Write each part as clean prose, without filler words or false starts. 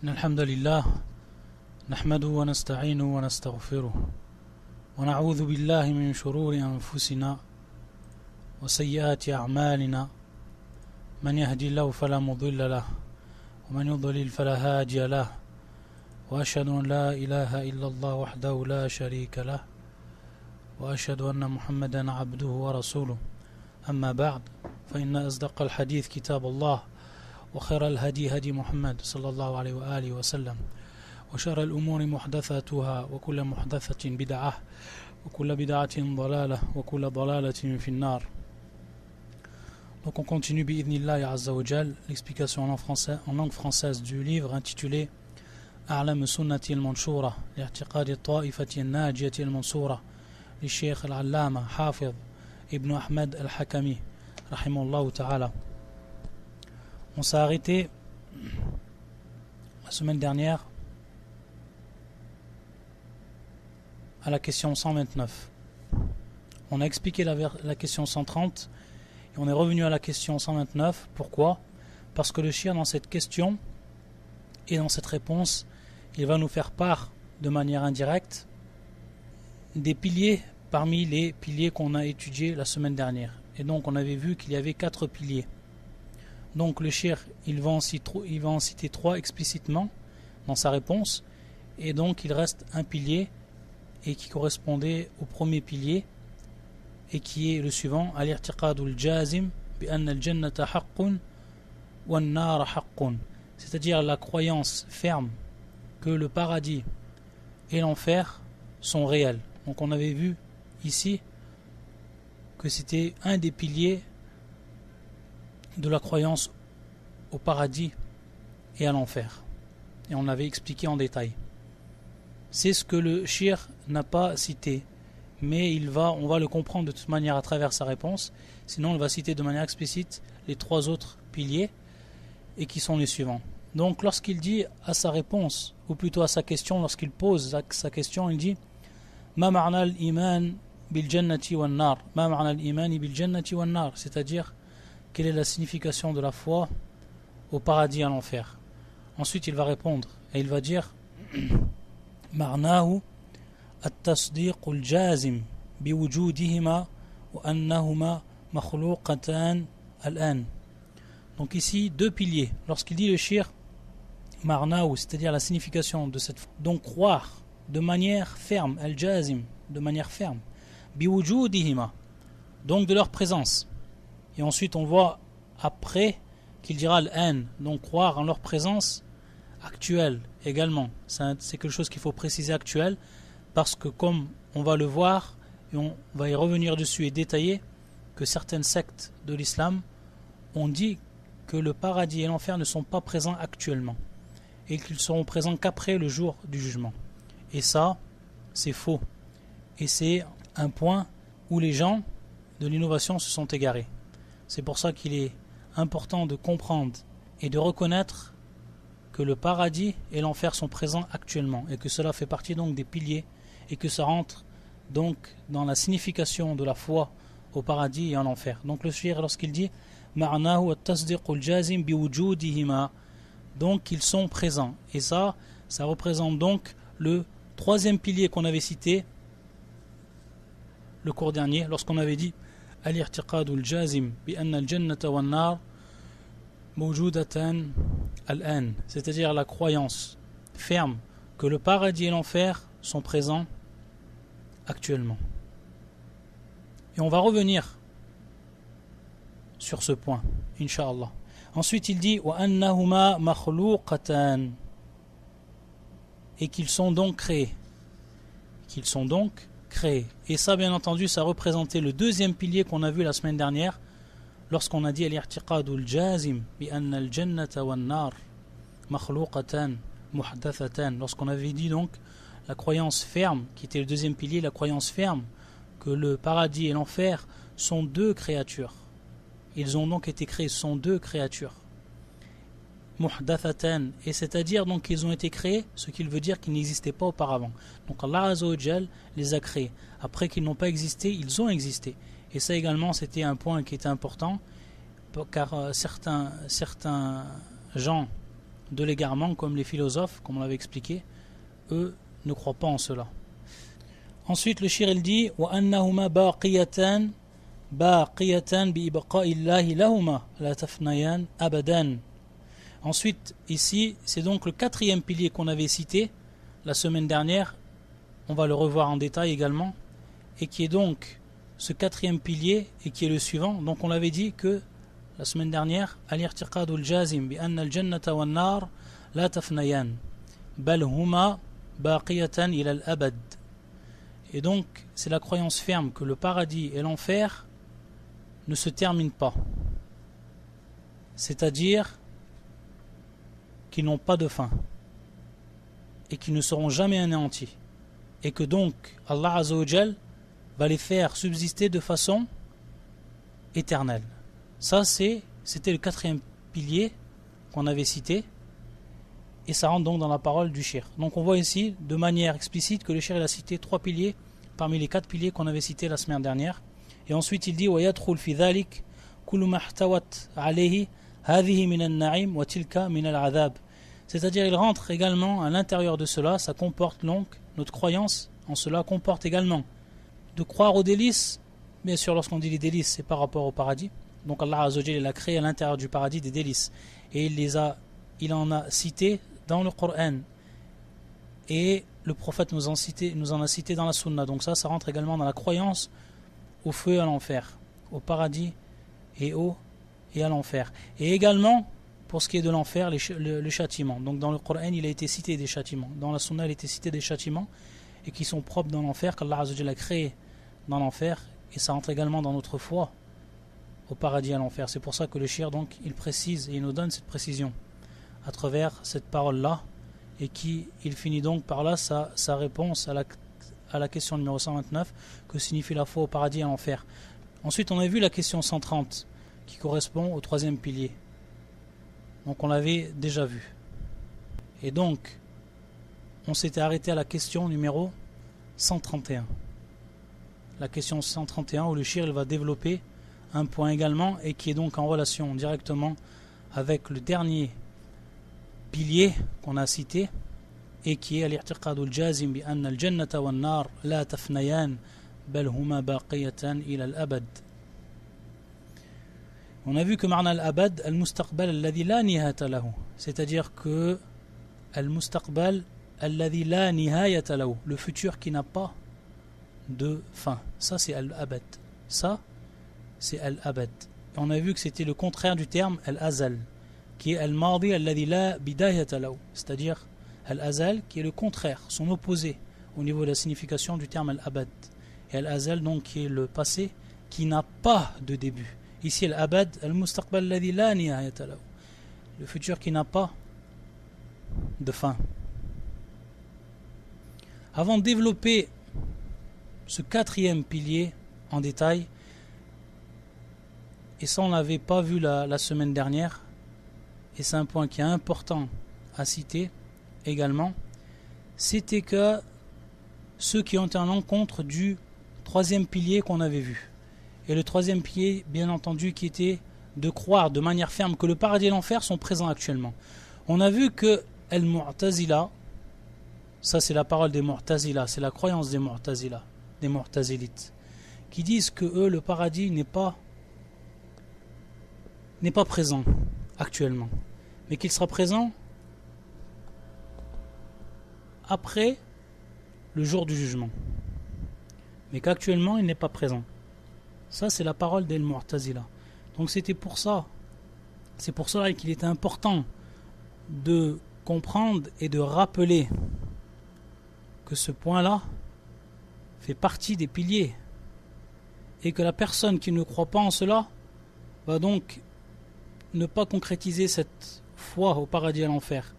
إن الحمد لله نحمده ونستعينه ونستغفره ونعوذ بالله من شرور أنفسنا وسيئات أعمالنا من يهدي الله فلا مضل له ومن يضلل فلا هادي له وأشهد أن لا إله إلا الله وحده لا شريك له وأشهد أن محمدا عبده ورسوله أما بعد فإن أصدق الحديث كتاب الله وخير الهدي هدي محمد صلى الله عليه وآله وسلم وشر الأمور محدثاتها وكل محدثة بدعة وكل بدعة ضلالة وكل ضلالة في النار. Donc on continue bi'idhnillahi azza wa jal l'explication en langue française du livre intitulé A'lam sunnati al-manshura li'i'tiqadi at-ta'ifati an-najiyati al-mansura li Cheikh al-Allama Hafiz Ibn Ahmed al-Hakami rahimahullah ta'ala. On s'est arrêté la semaine dernière à la question 129. On a expliqué la question 130 et on est revenu à la question 129. Pourquoi ? Parce que le shir dans cette question et dans cette réponse, il va nous faire part de manière indirecte des piliers parmi les piliers qu'on a étudiés la semaine dernière. Et donc on avait vu qu'il y avait 4 piliers. Donc le shir, il va en citer 3 explicitement dans sa réponse, et donc il reste un pilier et qui correspondait au premier pilier et qui est le suivant: al-i'tiqadul jazim bi anna al-jannata haqqun wa an-nar haqqun, c'est-à-dire la croyance ferme que le paradis et l'enfer sont réels. Donc on avait vu ici que c'était un des piliers de la croyance au paradis et à l'enfer, et on l'avait expliqué en détail. C'est ce que le shir n'a pas cité, mais on va le comprendre de toute manière à travers sa réponse. Sinon on va citer de manière explicite les 3 autres piliers, et qui sont les suivants. Donc lorsqu'il dit à sa réponse, ou plutôt à sa question, lorsqu'il pose sa question, il dit Ma ma'na al-iman bil jannati wan nar, ma ma'na al-iman bil jannati wan nar, c'est-à-dire quelle est la signification de la foi au paradis et à l'enfer. Ensuite il va répondre et il va dire Ma'nahu at-tasdiq al-jazim biwujudihima wa annahuma makhluqatan al-an. Donc ici 2 piliers. Lorsqu'il dit le shir Ma'nahu, c'est-à-dire la signification de cette foi, donc croire de manière ferme, al-jazim, de manière ferme, biwujudihima, donc de leur présence. Et ensuite on voit après qu'il dira l'an, donc croire en leur présence actuelle également. C'est quelque chose qu'il faut préciser, actuel, parce que comme on va le voir et on va y revenir dessus et détailler, que certaines sectes de l'islam ont dit que le paradis et l'enfer ne sont pas présents actuellement et qu'ils seront présents qu'après le jour du jugement. Et ça, c'est faux. Et c'est un point où les gens de l'innovation se sont égarés. C'est pour ça qu'il est important de comprendre et de reconnaître que le paradis et l'enfer sont présents actuellement, et que cela fait partie donc des piliers, et que ça rentre donc dans la signification de la foi au paradis et en enfer. Donc le shir, lorsqu'il dit ma'nahu at-tasdiqul jazim biwujudihima, donc ils sont présents, et ça représente donc le 3e pilier qu'on avait cité le cours dernier, lorsqu'on avait dit al-i'tiqadul jazim bi anna al-jannata wan nar mawjudatan al-an, c'est-à-dire la croyance ferme que le paradis et l'enfer sont présents actuellement. Et on va revenir sur ce point, Inch'Allah. Ensuite il dit wa annahuma makhluqatan, et qu'ils sont donc créés. Et ça, bien entendu, ça représentait le 2e pilier qu'on a vu la semaine dernière, lorsqu'on a dit al-i'tiqadul jazim bi anna al-jannata wan nar makhluqatan muhdathatan, lorsqu'on avait dit donc la croyance ferme, qui était le 2e pilier, la croyance ferme que le paradis et l'enfer sont 2 créatures. Ils ont donc été créés, sont 2 créatures. Muhdathatan, et c'est-à-dire donc qu'ils ont été créés, ce qui veut dire qu'ils n'existaient pas auparavant. Donc Allah Azza wa Jal les a créés. Après qu'ils n'ont pas existé, ils ont existé. Et ça également, c'était un point qui était important, car certains gens de l'égarement comme les philosophes, comme on l'avait expliqué, eux ne croient pas en cela. Ensuite le shir il dit وَأَنَّهُمَا بَاقِيَةً بِإِبْقَاءِ اللَّهِ لَهُمَا لَا تَفْنَيَانْ أَبَدًا. Ensuite ici c'est donc le quatrième pilier qu'on avait cité la semaine dernière, on va le revoir en détail également, et qui est donc ce quatrième pilier et qui est le suivant. Donc on l'avait dit que la semaine dernière, al-i'tiqadu al-jazim bi anna al-jannata wan-nar la tafnayan bal huma baqiyatan ila al-abad. Et donc c'est la croyance ferme que le paradis et l'enfer ne se terminent pas, c'est-à-dire qu'ils n'ont pas de fin et qu'ils ne seront jamais anéantis, et que donc Allah Azza wa Jal va les faire subsister de façon éternelle. Ça c'était le quatrième pilier qu'on avait cité, et ça rentre donc dans la parole du shir. Donc on voit ici de manière explicite que le shir il a cité 3 piliers parmi les 4 piliers qu'on avait cités la semaine dernière. Et ensuite il dit وَيَدْخُلْ فِي ذَلِكَ كُلُّ مَا احْتَوَتْ عَلَيْهِ هَذِهِ مِنَ النَّعِيمِ وَتِلْكَ مِنَ الْعَذَابِ. C'est-à-dire il rentre également à l'intérieur de cela, ça comporte donc, notre croyance en cela comporte également de croire aux délices. Bien sûr lorsqu'on dit les délices c'est par rapport au paradis. Donc Allah Azza wa Jalla il a créé à l'intérieur du paradis des délices et il en a cité dans le Coran, et le prophète nous en a cité dans la sunna. Donc ça rentre également dans la croyance au feu et à l'enfer, au paradis et à l'enfer. Et également pour ce qui est de l'enfer, le châtiment. Donc dans le Coran il a été cité des châtiments, dans la sunna il a été cité des châtiments et qui sont propres dans l'enfer, qu'Allah Azza wa Jalla a créé dans l'enfer, et ça rentre également dans notre foi au paradis et à l'enfer. C'est pour ça que le shir donc il précise et il nous donne cette précision à travers cette parole là, et il finit donc par là sa réponse à la question numéro 129, que signifie la foi au paradis et à l'enfer. Ensuite on a vu la question 130 qui correspond au troisième pilier, donc on l'avait déjà vu, et donc on s'était arrêté à la question numéro 131, la question 131 où le shir il va développer un point également, et qui est donc en relation directement avec le dernier pilier qu'on a cité, et qui est al-i'tiqadu al-jazim bi anna al-jannata wan-nar la tafnayan bal huma baqiyatan ila al-abad. On a vu que ma'na al-abad al-mustaqbal alladhi la nihayata lahu, c'est-à-dire que al-mustaqbal alladhi la nihayata lahu, le futur qui n'a pas de fin, ça c'est al-abad, ça c'est al-abad. On a vu que c'était le contraire du terme al-azal, qui est al-madi alladhi la bidayata lahu, c'est-à-dire al-azal qui est le contraire, son opposé au niveau de la signification du terme al-abad, et al-azal donc qui est le passé qui n'a pas de début. Ici al-abad al-mustaqbal alladhi la nihayata lahu, le futur qui n'a pas de fin. Avant de développer ce quatrième pilier en détail, et ça on l'avait pas vu la semaine dernière, et c'est un point qui est important à citer également, c'était que ceux qui ont été en l'encontre du troisième pilier qu'on avait vu, et le troisième pilier bien entendu qui était de croire de manière ferme que le paradis et l'enfer sont présents actuellement. On a vu que al-Mu'tazila, ça c'est la parole des Mu'tazila, c'est la croyance des Mu'tazila, des Mu'tazilites, qui disent que eux le paradis n'est pas présent actuellement, mais qu'il sera présent après le jour du jugement, mais qu'actuellement il n'est pas présent. Ça c'est la parole des Mu'tazila. Donc c'est pour cela qu'il était important de comprendre et de rappeler que ce point-là fait partie des piliers, et que la personne qui ne croit pas en cela va donc ne pas concrétiser cette foi au paradis et à l'enfer.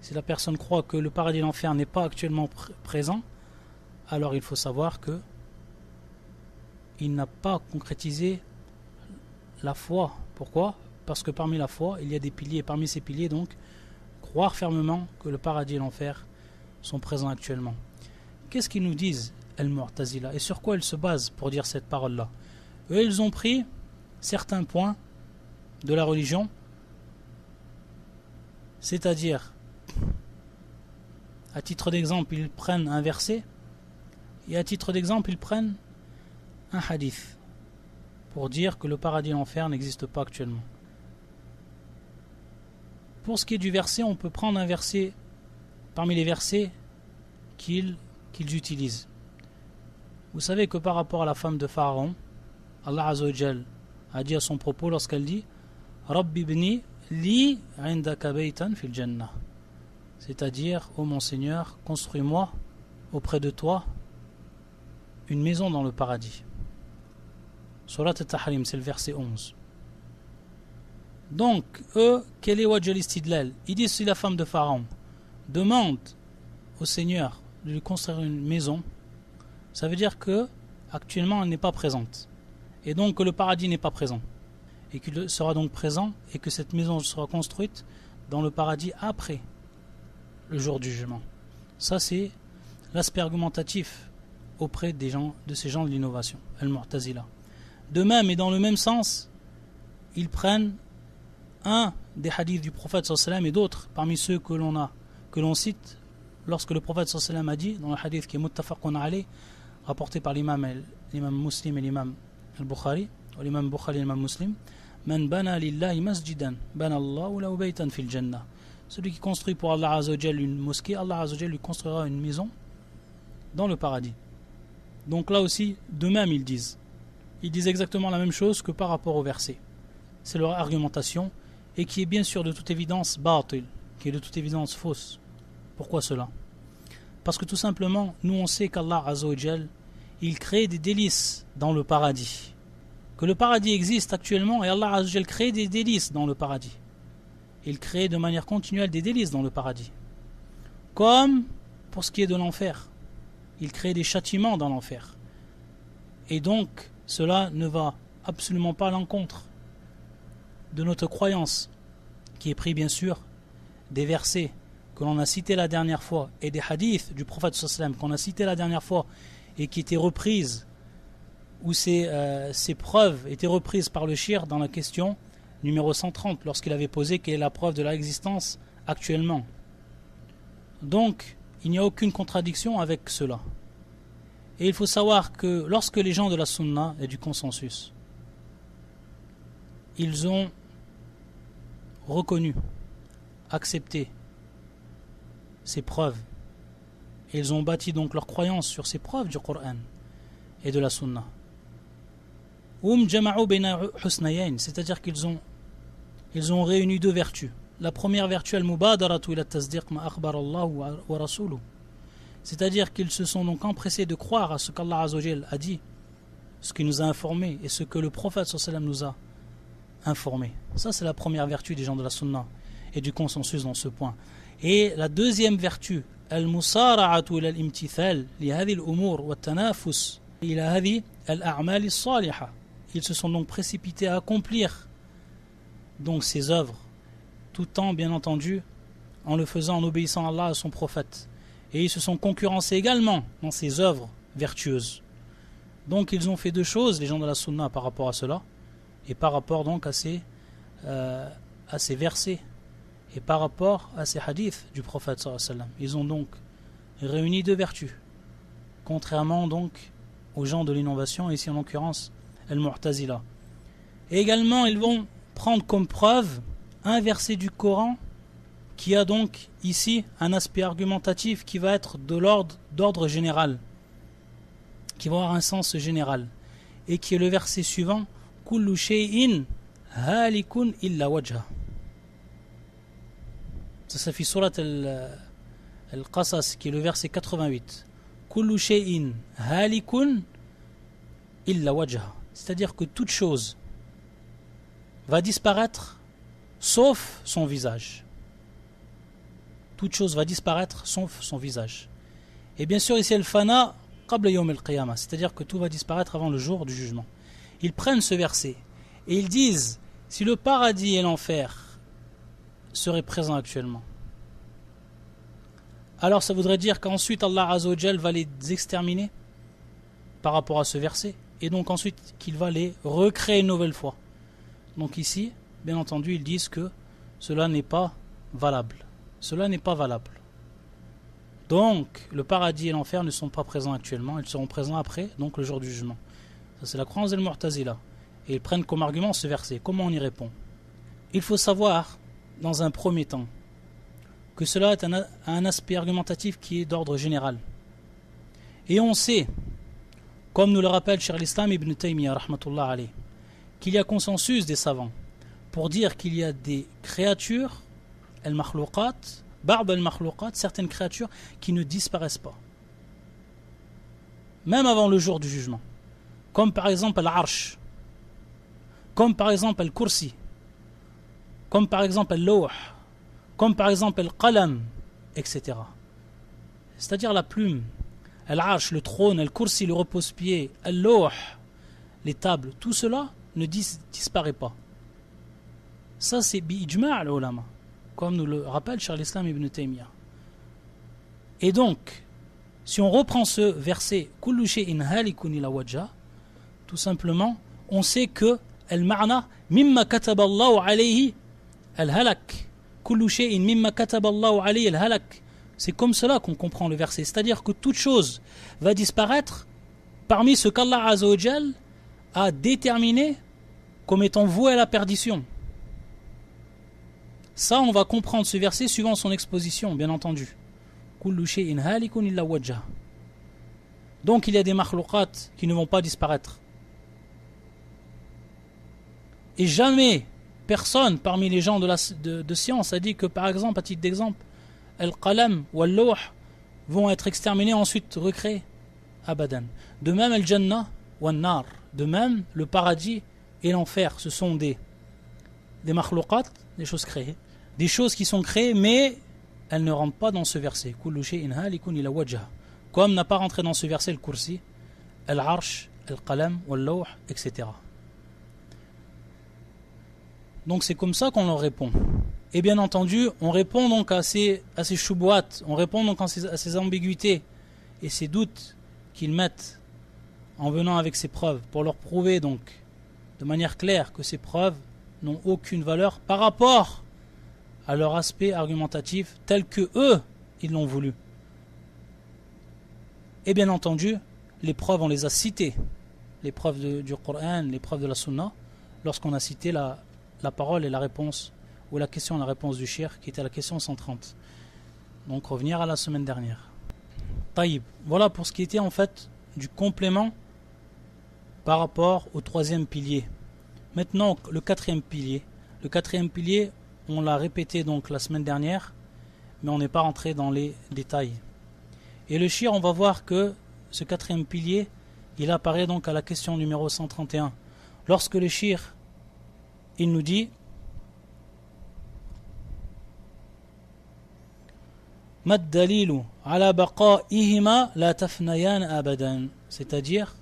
Si la personne croit que le paradis et l'enfer n'est pas actuellement présent, alors il faut savoir que il n'a pas concrétisé la foi. Pourquoi ? Parce que parmi la foi, il y a des piliers, et parmi ces piliers donc, croire fermement que le paradis et l'enfer sont présents actuellement. Qu'est-ce qu'ils nous disent, Al-Mu'tazila, et sur quoi ils se basent pour dire cette parole-là ? Eux, ils ont pris certains points de la religion C'est-à-dire, à titre d'exemple, ils prennent un verset, et à titre d'exemple, ils prennent un hadith, pour dire que le paradis et l'enfer n'existent pas actuellement. Pour ce qui est du verset, on peut prendre un verset parmi les versets qu'ils utilisent. Vous savez que par rapport à la femme de Pharaon, Allah Azza wa Jal a dit à son propos lorsqu'elle dit Rabbi ibni li indaka baytan fil jannah, c'est-à-dire, ô mon Seigneur, construis-moi auprès de toi une maison dans le paradis. Surat al-Tahrim, c'est le verset 11. Donc, eux, quel est Wajh al-Istidlal? Ils disent si la femme de Pharaon demande au Seigneur de lui construire une maison, ça veut dire que actuellement elle n'est pas présente. Et donc que le paradis n'est pas présent. Et qu'il sera donc présent et que cette maison sera construite dans le paradis après le jour du jugement. Ça, c'est l'aspect argumentatif auprès des gens, de ces gens de l'innovation, Al-Mu'tazila. De même et dans le même sens, ils prennent un des hadiths du prophète sallallahu alayhi wa sallam et d'autres parmi ceux que l'on cite lorsque le prophète sallallahu alayhi wa sallam a dit dans le hadith qui est muttafaqun alayh, rapporté par l'imam Muslim et l'imam al-Bukhari, ou l'imam Bukhari et l'imam Muslim, man bana lillahi masjidan bana Allahu lahu baytan fil jannah. Celui qui construit pour Allah Azza wa Jal une mosquée, Allah Azza wa Jal lui construira une maison dans le paradis. Donc là aussi, de même ils disent exactement la même chose que par rapport au verset. C'est leur argumentation et qui est bien sûr de toute évidence batil, qui est de toute évidence fausse. Pourquoi cela? Parce que tout simplement, nous on sait qu'Allah Azza wa Jal, il crée des délices dans le paradis. Que le paradis existe actuellement et Allah Azza wa Jal crée des délices dans le paradis. Il crée de manière continuelle des délices dans le paradis. Comme pour ce qui est de l'enfer. Il crée des châtiments dans l'enfer. Et donc, cela ne va absolument pas à l'encontre de notre croyance, qui est pris bien sûr des versets que l'on a cités la dernière fois et des hadiths du prophète sallam qu'on a cités la dernière fois et qui étaient reprises, où ces preuves étaient reprises par le shir dans la question numéro 130 lorsqu'il avait posé quelle est la preuve de l'existence actuellement. Donc, il n'y a aucune contradiction avec cela. Et il faut savoir que lorsque les gens de la sunna et du consensus, ils ont reconnu, accepté ces preuves, et ils ont bâti donc leur croyance sur ces preuves du Coran et de la sunna. C'est-à-dire qu'ils ont réuni deux vertus. La première vertu, al-mubadaratu ila tasdiq ma akhbar Allah wa rasuluhu. C'est-à-dire qu'ils se sont donc empressés de croire à ce qu'Allah Azza wa Jal a dit, ce qu'il nous a informé et ce que le prophète sallallahu nous a informé. Ça, c'est la première vertu des gens de la sunna et du consensus dans ce point. Et la deuxième vertu, al-musara'atu ila al-imtithal li hadhihi al-umur wa at-tanafus ila hadhihi al-a'mal as-salihah. Ils se sont donc précipités à accomplir donc ces œuvres, tout en bien entendu en le faisant en obéissant à Allah et à son prophète. Et ils se sont concurrencés également dans ces œuvres vertueuses. Donc ils ont fait deux choses, les gens de la sunna, par rapport à cela, et par rapport donc à ces versets, et par rapport à ces hadiths du prophète sallallahu alayhi wa sallam. Ils ont donc réuni deux vertus, contrairement donc aux gens de l'innovation, ici en l'occurrence Al-Mu'tazila. Et également ils vont prendre comme preuve un verset du Coran qui a donc ici un aspect argumentatif qui va être de d'ordre général, qui va avoir un sens général, et qui est le verset suivant, Kullu shay'in halikun illa wajha. Ça s'affiche sur Al-Qasas, qui est le verset 88. Kullu shay'in halikun illa wajha. C'est-à-dire que toute chose va disparaître sauf son visage. Toute chose va disparaître sauf son visage. Et bien sûr ici al-fana qabla yawm al-qiyamah, c'est-à-dire que tout va disparaître avant le jour du jugement. Ils prennent ce verset et ils disent si le paradis et l'enfer seraient présents actuellement, alors ça voudrait dire qu'ensuite Allah Azza wa Jal va les exterminer par rapport à ce verset, et donc ensuite qu'il va les recréer une nouvelle fois. Donc ici, bien entendu, ils disent que cela n'est pas valable. Cela n'est pas valable. Donc, le paradis et l'enfer ne sont pas présents actuellement, ils seront présents après, donc le jour du jugement. Ça, c'est la croyance des Mu'tazila. Et ils prennent comme argument ce verset. Comment on y répond? Il faut savoir, dans un premier temps, que cela est un aspect argumentatif qui est d'ordre général. Et on sait, comme nous le rappelle Cheikh l'Islam Ibn Taymiyyah, rahmatullah alayh, qu'il y a consensus des savants pour dire qu'il y a des créatures, al-makhlouqat, ba'd al-makhlouqat, certaines créatures qui ne disparaissent pas. Même avant le jour du jugement. Comme par exemple al-arsh, comme par exemple al-kursi, comme par exemple al-lawh, comme par exemple al-qalam, etc. C'est-à-dire la plume, al-arsh, le trône, al-kursi, le repose-pied, al-lawh, les tables, tout cela ne disparaît pas. Ça c'est bi-ijma' al-ulama, comme nous le rappelle Cheikh l'Islam Ibn Taymiyyah. Et donc, si on reprend ce verset kullu shay'in halikun ila wajha, tout simplement, on sait que al-ma'na mimma kataba Allahu alayhi al-halak. Kullu shay'in mimma kataba Allahu alayhi al-halak. C'est comme cela qu'on comprend le verset, c'est-à-dire que toute chose va disparaître parmi ce qu'Allah Azza wa Jal a déterminé comme étant voué à la perdition. Ça, on va comprendre ce verset suivant son exposition, bien entendu. Kullu shay'in halikun illa wajha. Donc il y a des makhlouqat qui ne vont pas disparaître. Et jamais personne parmi les gens de science a dit que, par exemple, à titre d'exemple, al-qalam ou al-lawh vont être exterminés ensuite recréés. Abadan. De même al-jannah ou al-nar. De même le paradis et l'enfer. Ce sont des makhlouqat, des choses créées. Des choses qui sont créées, mais elles ne rentrent pas dans ce verset. Kullu shay'in halikun ila wajha. Comme n'a pas rentré dans ce verset le kursi, al-arsh, al-qalam ou al-lawh, etc. Donc c'est comme ça qu'on leur répond. Et bien entendu, on répond donc à ces choubouat, on répond donc à ces ambiguïtés et ces doutes qu'ils mettent en venant avec ces preuves, pour leur prouver donc de manière claire que ces preuves n'ont aucune valeur par rapport à leur aspect argumentatif tel que eux, ils l'ont voulu. Et bien entendu, les preuves, on les a citées, les preuves du Coran, les preuves de la Sunna, lorsqu'on a cité la parole et la réponse, ou la question et la réponse du shir, qui était la question 130. Donc revenir à la semaine dernière. Taïb. Voilà pour ce qui était en fait du complément par rapport au troisième pilier. Maintenant, le quatrième pilier. Le quatrième pilier, on l'a répété donc la semaine dernière, mais on n'est pas rentré dans les détails. Et le shir, on va voir que ce quatrième pilier, il apparaît donc à la question numéro 131. Lorsque le shir, il nous dit Mad dalilu ala baqa'ihima la tafnayan abadan. C'est-à-dire,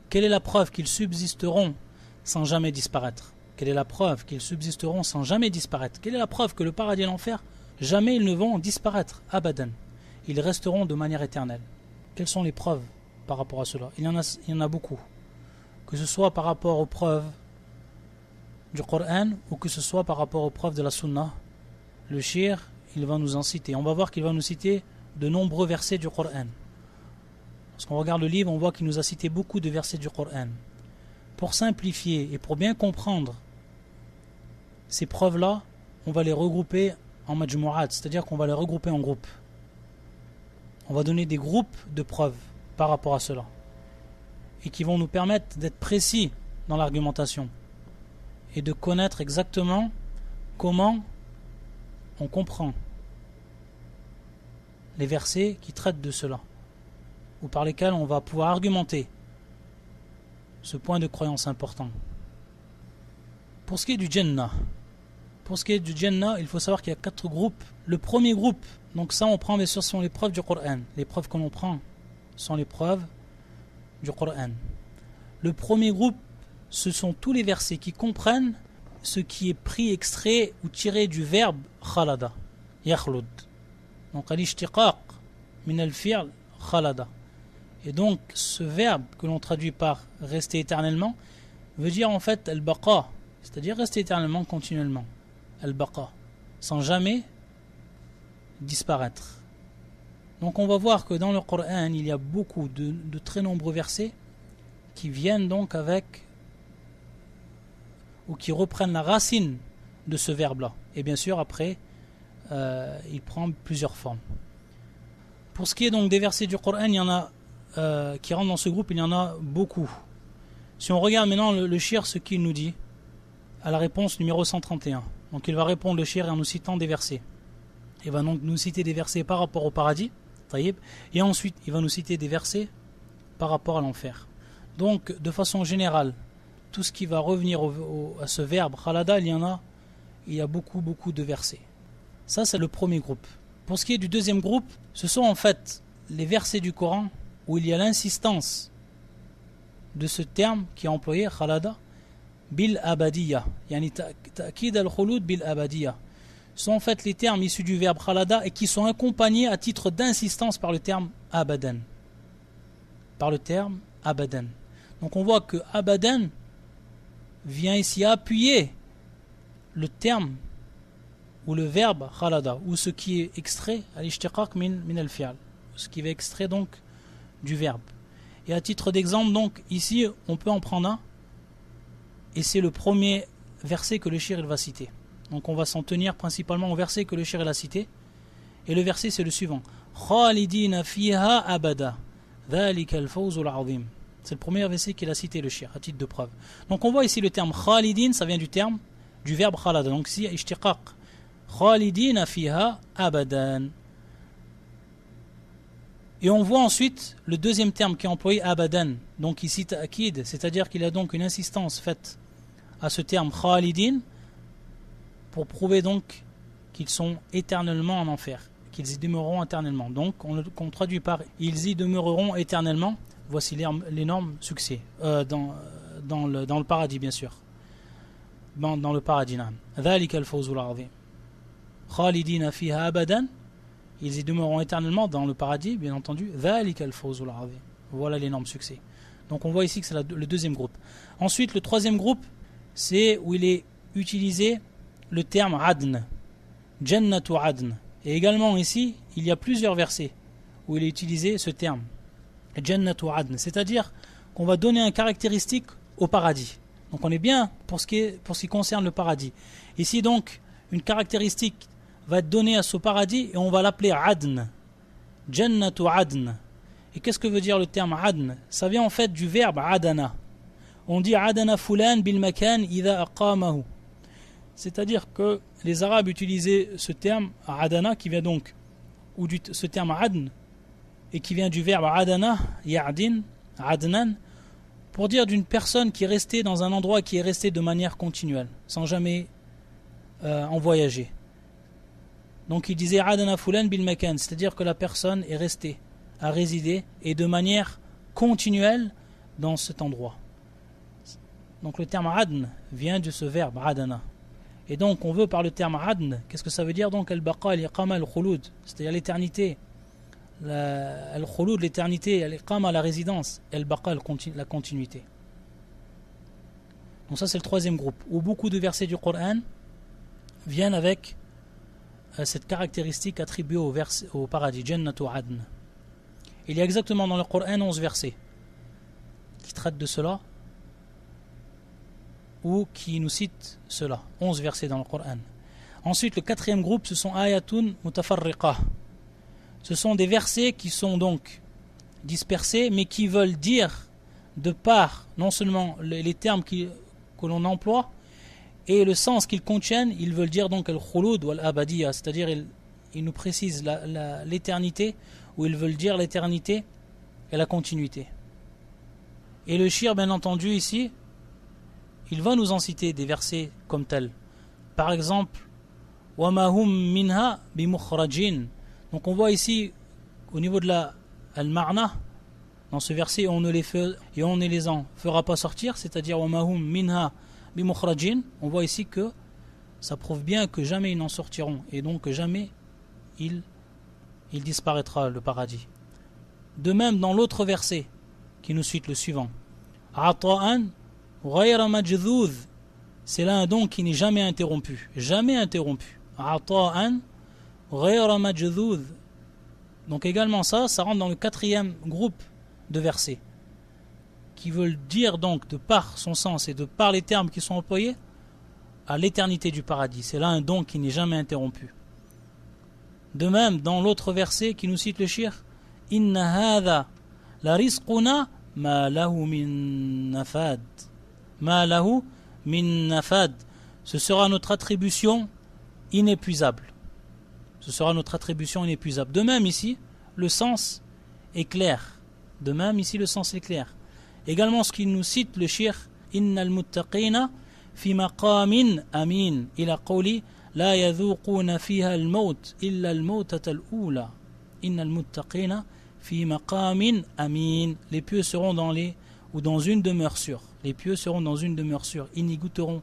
quelle est la preuve qu'ils subsisteront sans jamais disparaître? Quelle est la preuve qu'ils subsisteront sans jamais disparaître? Quelle est la preuve que le paradis et l'enfer, jamais ils ne vont disparaître? Abadan. Ils resteront de manière éternelle. Quelles sont les preuves par rapport à cela? Il y en a beaucoup. Que ce soit par rapport aux preuves du Coran ou que ce soit par rapport aux preuves de la Sunna, le shir, il va nous en citer. On va voir qu'il va nous citer de nombreux versets du Coran. Lorsqu'on regarde le livre, on voit qu'il nous a cité beaucoup de versets du Coran. Pour simplifier et pour bien comprendre ces preuves-là, on va les regrouper en majmu'at, c'est-à-dire qu'on va les regrouper en groupes. On va donner des groupes de preuves par rapport à cela et qui vont nous permettre d'être précis dans l'argumentation et de connaître exactement comment on comprend les versets qui traitent de cela ou par lesquels on va pouvoir argumenter ce point de croyance important. Pour ce qui est du Jannah, il faut savoir qu'il y a 4 groupes. Le premier groupe, donc ça on prend bien sûr, sont les preuves du Coran. Les preuves que l'on prend sont les preuves du Coran. Le premier groupe, ce sont tous les versets qui comprennent ce qui est pris, extrait ou tiré du verbe khalada, yakhlud. Donc al-ishtiqaq min al-fi'l khalada. Et donc ce verbe que l'on traduit par rester éternellement veut dire en fait al-baqa, c'est-à-dire rester éternellement, continuellement. Al-baqa, sans jamais disparaître. Donc on va voir que dans le Coran, il y a beaucoup de très nombreux versets qui viennent donc avec, ou qui reprennent la racine de ce verbe-là. Et bien sûr, après, il prend plusieurs formes. Pour ce qui est donc des versets du Coran, il y en a qui rentrent dans ce groupe, il y en a beaucoup. Si on regarde maintenant le shir, ce qu'il nous dit, à la réponse numéro 131. Donc il va répondre le shir en nous citant des versets. Il va donc nous citer des versets par rapport au paradis, et ensuite il va nous citer des versets par rapport à l'enfer. Donc de façon générale, tout ce qui va revenir à ce verbe khalada, il y a beaucoup de versets. Ça c'est le premier groupe. Pour ce qui est du deuxième groupe, ce sont en fait les versets du Coran où il y a l'insistance de ce terme qui est employé, khalada, bil abadiyya, yani ta'kid al-khulud bil abadiyya. Ce sont en fait les termes issus du verbe khalada et qui sont accompagnés à titre d'insistance par le terme abadan. Par le terme abadan. Donc on voit que abadan vient ici appuyer le terme ou le verbe khalada, ou ce qui est extrait al-ishtiqaq min al-fi'l, ce qui est extrait donc du verbe. Et à titre d'exemple, donc ici on peut en prendre un, et c'est le premier verset que le shir il va citer. Donc on va s'en tenir principalement au verset que le shir il a cité, et le verset c'est le suivant: Khalidina fiha abada, dhalika al-fawzul azim. C'est le premier verset qu'il a cité le shir à titre de preuve. Donc on voit ici le terme khalidin, ça vient du verbe khalada. Donc ici ishtiqaq, Khalidina fiha abadan. Et on voit ensuite le deuxième terme qui est employé, abadan. Donc ici ta'kid, c'est-à-dire qu'il y a donc une insistance faite à ce terme khalidin pour prouver donc qu'ils sont éternellement en enfer, qu'ils y demeureront éternellement. Donc on traduit par ils y demeureront éternellement. Voici l'énorme succès dans le paradis, bien sûr. Dans le paradis. Dhalika al-fawzul azim. Khalidina fiha abadan. Ils y demeureront éternellement dans le paradis, bien entendu. Dhalika al-fawzul azim. Voilà l'énorme succès. Donc on voit ici que c'est le deuxième groupe. Ensuite, le troisième groupe, c'est où il est utilisé le terme adn, jannatu adn. Et également ici, il y a plusieurs versets où il est utilisé ce terme, jannatu adn, c'est-à-dire qu'on va donner un caractéristique au paradis. Donc on est bien pour ce qui concerne le paradis. Ici donc, une caractéristique va être donnée à ce paradis et on va l'appeler adn, jannatu adn. Et qu'est-ce que veut dire le terme adn? Ça vient en fait du verbe adana. On dit adana fulan bil makan idha aqamahu. C'est-à-dire que les Arabes utilisaient ce terme adana qui vient donc, ou ce terme adn, et qui vient du verbe adana, ya'din, adnan, pour dire d'une personne qui est restée dans un endroit qui est resté de manière continuelle, sans jamais en voyager. Donc il disait adana fulan bil makan, c'est-à-dire que la personne est restée, a résidé, et de manière continuelle dans cet endroit. Donc le terme adn vient de ce verbe adana. Et donc on veut par le terme adn, qu'est-ce que ça veut dire donc al-baqa, al-iqama, al-khulud, c'est-à-dire l'éternité, al-khulud, l'éternité, al-iqama, la résidence, al-baqa, la continuité. Donc ça c'est le troisième groupe, où beaucoup de versets du Coran viennent avec cette caractéristique attribuée au paradis, jannatu adn. Il y a exactement dans le Coran 11 versets qui traitent de cela, ou qui nous citent cela, 11 versets dans le Coran. Ensuite, le quatrième groupe, ce sont ayatun mutafarriqa. Ce sont des versets qui sont donc dispersés, mais qui veulent dire, de par non seulement les termes que l'on emploie, et le sens qu'ils contiennent, ils veulent dire donc al-khulud ou al-abadiyya, c'est-à-dire ils nous précisent l'éternité, ou ils veulent dire l'éternité et la continuité. Et le shir, bien entendu, ici, il va nous en citer des versets comme tels. Par exemple, وَمَا هُمْ مِنْهَا بِمُخْرَجِينَ. Donc on voit ici, au niveau de la al-ma'na, dans ce verset, on ne les en fera pas sortir, c'est-à-dire وَمَا هُمْ مِنْهَا بِمُخْرَجِينَ. On voit ici que ça prouve bien que jamais ils n'en sortiront, et donc que jamais il disparaîtra, le paradis. De même, dans l'autre verset, qui nous suit le suivant, عَطَاءً غَيْرَ مَجْذُوذ. C'est là un don qui n'est jamais interrompu. Jamais interrompu. عَطَاءً غير مجذوذ. Donc également ça rentre dans le quatrième groupe de versets qui veulent dire donc de par son sens et de par les termes qui sont employés à l'éternité du paradis. C'est là un don qui n'est jamais interrompu. De même, dans l'autre verset qui nous cite le shir, Inna hadha la rizquna ma lahu min nafad. Ma lahu min nafad. Ce sera notre attribution inépuisable. Ce sera notre attribution inépuisable. De même ici, le sens est clair. De même ici, le sens est clair. Également, ce qu'il nous cite le shir, Innal muttaqina fi maqamin amin ila qawli la yadhuquna fiha al-maut illa al-mautata al-ula. Innal muttaqina fi maqamin amin. Les pieux seront dans une demeure sûre. Les pieux seront dans une demeure sûre. Ils n'y goûteront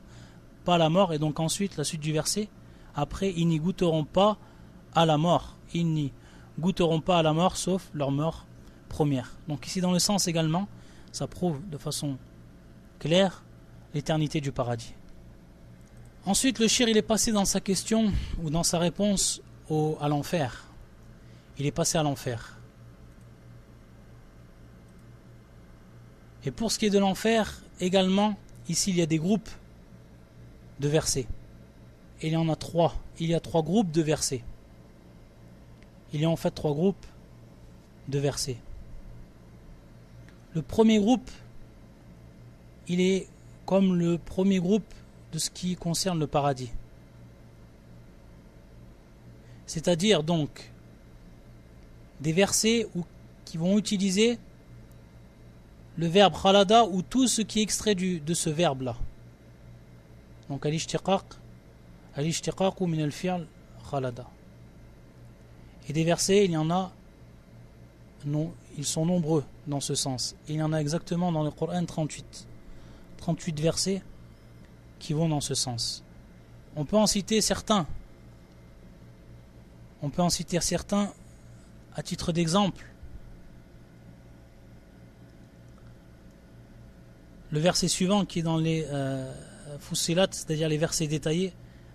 pas la mort. Et donc ensuite, la suite du verset, après, ils n'y goûteront pas à la mort. Ils n'y goûteront pas à la mort sauf leur mort première. Donc ici dans le sens également, ça prouve de façon claire l'éternité du paradis. Ensuite le shir il est passé dans sa question ou dans sa réponse à l'enfer. Il est passé à l'enfer. Et pour ce qui est de l'enfer également, ici il y a des groupes de versets. Et il y en a trois. Il y a trois groupes de versets. Il y a en fait trois groupes de versets. Le premier groupe, il est comme le premier groupe de ce qui concerne le paradis. C'est-à-dire donc des versets qui vont utiliser le verbe khalada ou tout ce qui est extrait de ce verbe-là. Donc al-ishtiqaq min al-fi'l khalada. Et des versets, il y en a, non, ils sont nombreux dans ce sens. Il y en a exactement dans le Coran 38 versets qui vont dans ce sens. On peut en citer certains. À titre d'exemple. Le verset suivant qui est dans les Fussilat, c'est-à-dire les versets détaillés.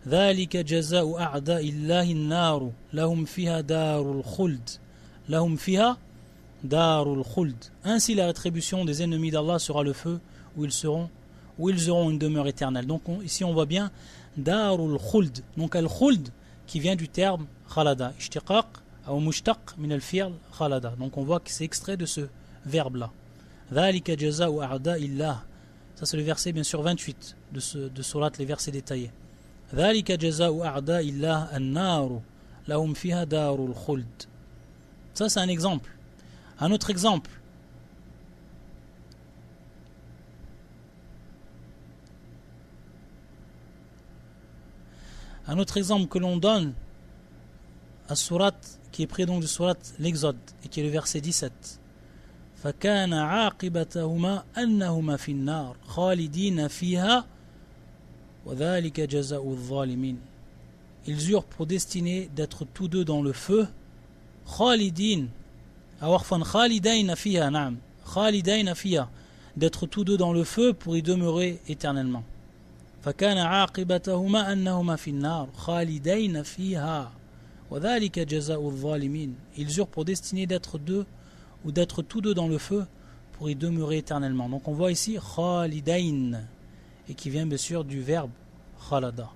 ذلك جزاء أعداء الله النار لهم فيها دار الخلد لهم فيها دار الخلد. Ainsi la rétribution des ennemis d'Allah sera le feu où ils auront une demeure éternelle. Donc ici on voit bien darul khuld. Donc al khuld qui vient du terme khalada, ishtiqaq ou mushtaq min al fi'l khalada. Donc on voit que c'est extrait de ce verbe là. ذلك جزاء أعداء الله. Ça c'est le verset bien sûr 28 de surat, les versets détaillés. ذلك جزاء أعداء الله النار لهم فيها دار الخلد. Ça c'est un exemple. Un autre exemple. Un autre exemple que l'on donne à surat qui est pris donc de surat l'Exode et qui est le verset 17. فكان عاقبتهما أنهما في النار خالدين فيها وذلك جزاء الظالمين. Ils eurent pour destinée d'être tous deux dans le feu. خالدين أو خالدين فيها نعم خالدين فيها, d'être tous deux dans le feu pour y demeurer éternellement. فكان عاقبتهما أنهما في النار خالدين فيها وذلك جزاء الظالمين. Ils eurent pour destinée d'être deux ou d'être tous deux dans le feu pour y demeurer éternellement. Donc on voit ici khalidain et qui vient bien sûr du verbe khalada.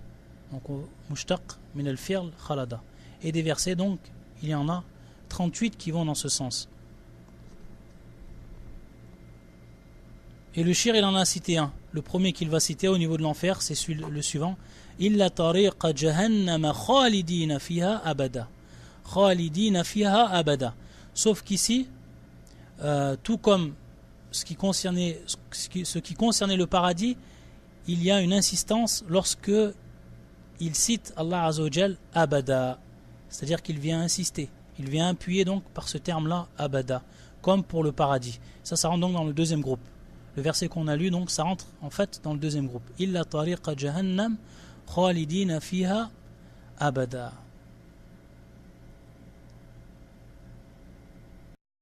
Donc mushtaq min al-fi'l khalada. Et des versets donc, il y en a 38 qui vont dans ce sens. Et le shir il en a cité un. Le premier qu'il va citer au niveau de l'enfer, c'est le suivant. Illa tariqa jahannama khalidina fiha abada. Khalidina fiha abada. Sauf qu'ici, tout comme ce qui concernait le paradis, il y a une insistance lorsque il cite Allah Azza wa Jal abada, c'est-à-dire qu'il vient insister, il vient appuyer donc par ce terme-là abada, comme pour le paradis. Ça rentre donc dans le deuxième groupe. Le verset qu'on a lu donc ça rentre en fait dans le deuxième groupe. Illa tariqa jahannam khalidina fiha abada.